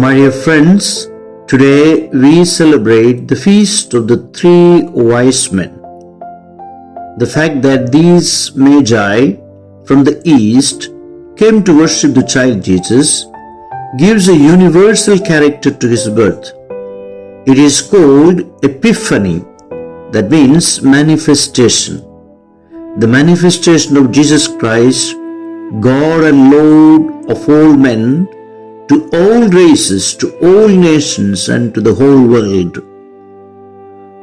My dear friends, today we celebrate the feast of the three wise men. The fact that these magi from the east came to worship the child Jesus gives a universal character to his birth. It is called Epiphany, that means manifestation. The manifestation of Jesus Christ, God and Lord of all men, to all races, to all nations, and to the whole world.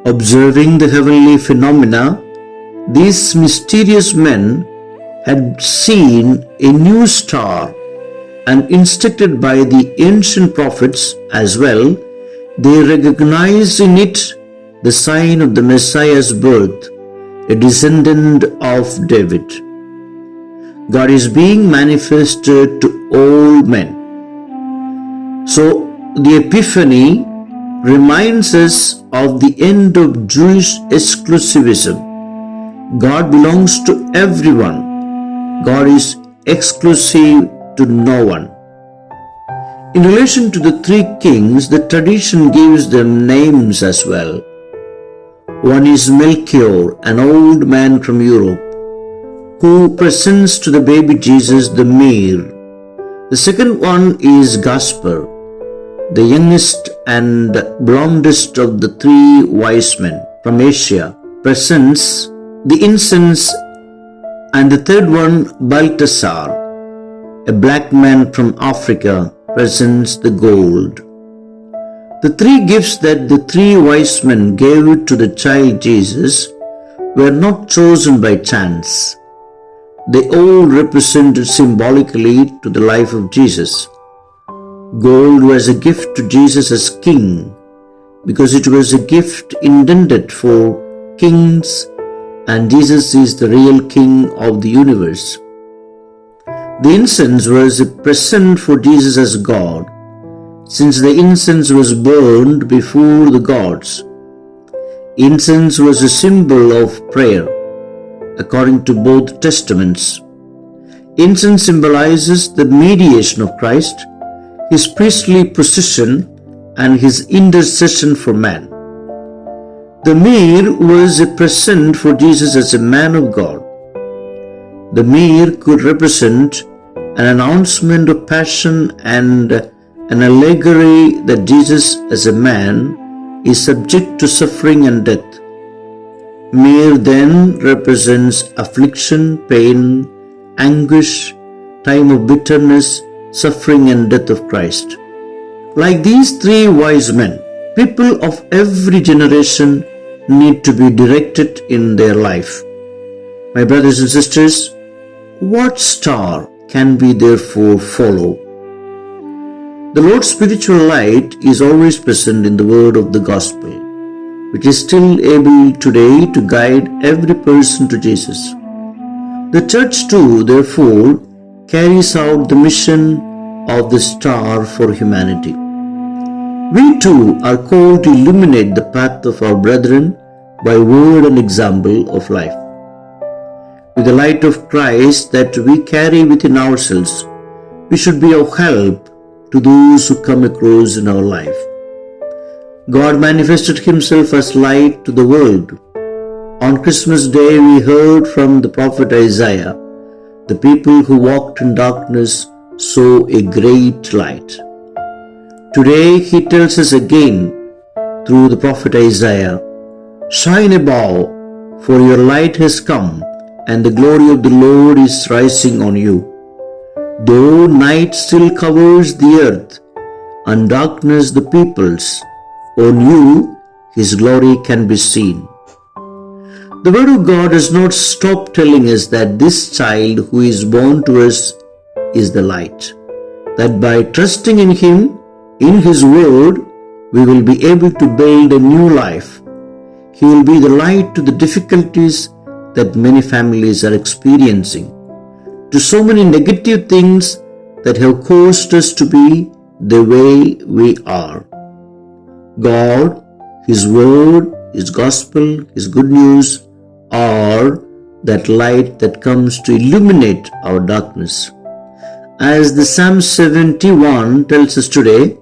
Observing the heavenly phenomena, these mysterious men had seen a new star, and instructed by the ancient prophets as well, they recognized in it the sign of the Messiah's birth, a descendant of David. God is being manifested to all men. So the Epiphany reminds us of the end of Jewish exclusivism. God belongs to everyone. God is exclusive to no one. In relation to the three kings, the tradition gives them names as well. One is Melchior, an old man from Europe, who presents to the baby Jesus the myrrh. The second one is Gaspar, the youngest and blondest of the three wise men from Asia, presents the incense, and the third one, Balthasar, a black man from Africa, presents the gold. The three gifts that the three wise men gave to the child Jesus were not chosen by chance. They all represented symbolically to the life of Jesus. Gold was a gift to Jesus as king because it was a gift intended for kings, and Jesus is the real king of the universe. The incense was a present for Jesus as God, since the incense was burned before the gods. Incense was a symbol of prayer, according to both testaments. Incense symbolizes the mediation of Christ, his priestly position, and his intercession for man. The myrrh was a present for Jesus as a man of God. The myrrh could represent an announcement of passion and an allegory that Jesus as a man is subject to suffering and death. Myrrh then represents affliction, pain, anguish, time of bitterness, suffering and death of Christ. Like these three wise men, people of every generation need to be directed in their life. My brothers and sisters, what star can we therefore follow? The Lord's spiritual light is always present in the word of the gospel, which is still able today to guide every person to Jesus. The church too, therefore, carries out the mission of the star for humanity. We too are called to illuminate the path of our brethren by word and example of life. With the light of Christ that we carry within ourselves, we should be of help to those who come across in our life. God manifested himself as light to the world. On Christmas Day, we heard from the prophet Isaiah, the people who walked in darkness saw a great light. Today, he tells us again through the prophet Isaiah, "Shine above, for your light has come, and the glory of the Lord is rising on you. Though night still covers the earth, and darkness the peoples, on you his glory can be seen." The word of God does not stop telling us that this child who is born to us is the light, that by trusting in him, in his word, we will be able to build a new life. He will be the light to the difficulties that many families are experiencing, to so many negative things that have caused us to be the way we are. God, his word, his gospel, his good news are that light that comes to illuminate our darkness. As the Psalm 71 tells us today,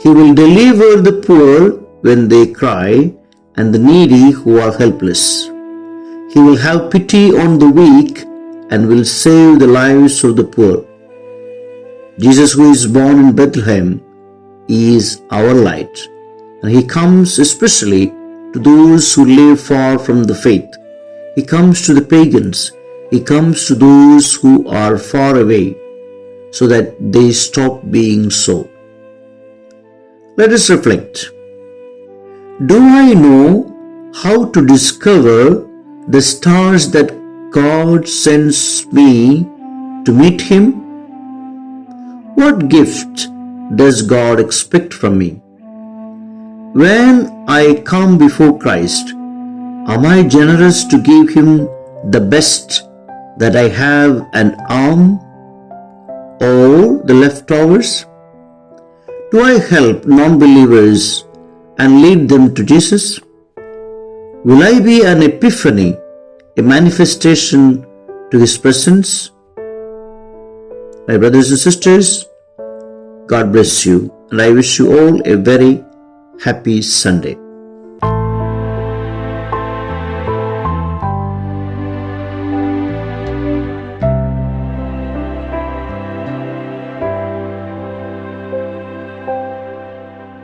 He will deliver the poor when they cry and the needy who are helpless. He will have pity on the weak and will save the lives of the poor. Jesus, who is born in Bethlehem, is our light, and He comes especially to those who live far from the faith. He comes to the pagans. He comes to those who are far away, so that they stop being so. Let us reflect. Do I know how to discover the stars that God sends me to meet Him? What gift does God expect from me? When I come before Christ, am I generous to give Him the best that I have, an arm or the leftovers? Do I help non-believers and lead them to Jesus? Will I be an epiphany, a manifestation to His presence? My brothers and sisters, God bless you, and I wish you all a very happy Sunday.